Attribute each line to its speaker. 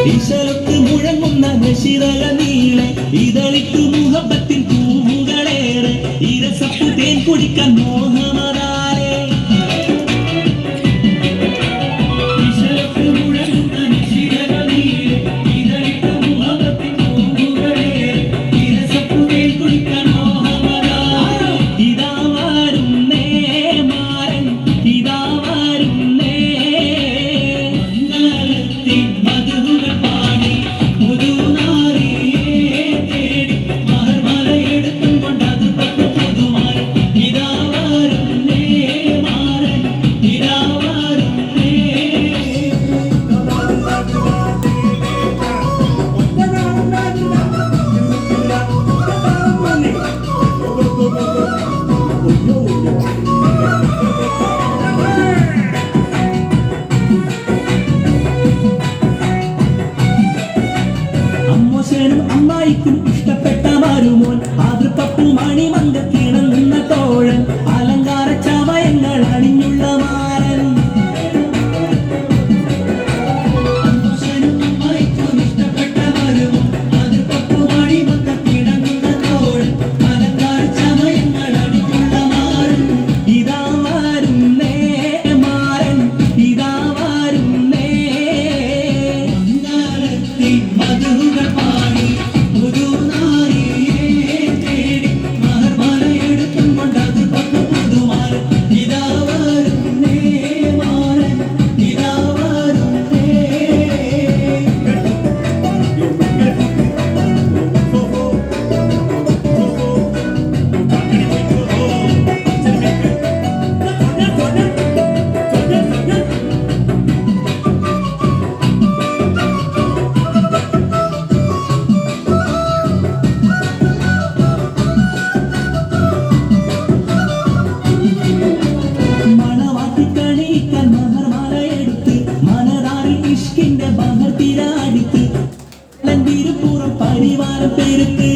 Speaker 1: ഈശലത്ത് മുഴങ്ങുന്ന നശിതല നീളെ ഇതളിട്ടു മുഹബത്തിൻ പൂവുകളേറെ ഇരസപ്പു തേൻ കുടിക്കാൻ മോഹമതാരെ ഈശലത്ത് മുഴങ്ങുന്ന നശിതല നീളെ ഇതളിട്ടു മുഹബത്തിൻ പൂവുകളേറെ ഇരസപ്പു തേൻ കുടിക്കാൻ മോഹമതാരെ ഇതാ വരുന്നേ മാരൻ ഇതാ വരുന്നേ മംഗളത്തിൻ മധുകൾ പാടി പുതുനാരിയെ തേടി മഹർമലയെടുത്തും കൊണ്ടത് പുതുമായി ഇതാ വരുന്നേ മാരൻ ഇതാ വരുന്നേ അമ്മോശനും അമ്മായിക്കും ഇഷ്ടപ്പെട്ട മരുമോൻ ആതൃപ്പപ്പു മണിമങ്കത്തിണങ്ങുന്ന തോഴൻ അലങ്കാര ചമയങ്ങൾ അണിഞ്ഞുള്ള മാരൻ അമ്മോശനും അമ്മായിക്കും ഇഷ്ടപ്പെട്ട മരുമോൻ ആതൃപ്പപ്പു മണിമങ്കത്തിണങ്ങുന്ന തോഴൻ അലങ്കാര ചമയങ്ങൾ അണിഞ്ഞുള്ള മാരൻ ഇതാ വരുന്നേ മാരൻ ഇതാ വരുന്നേ മംഗളത്തിൻ മധുകൾ പാടി പുതുനാരിയെ തേടി മഹർമലയെടുത്തും കൊണ്ടത് പുതുമാരൻ ഇതാ വരുന്നേ മാരൻ ഇതാ വരുന്നേ മണവാട്ടിക്കണിയിക്കാൻ മഹർമാലയെടുത്ത് മനതാറിൽ ഇഷ്കിന്റെ ബഹർ തിരാടിത്ത് തിരുപ്പൂറം പരിവാരം പെരുത്ത്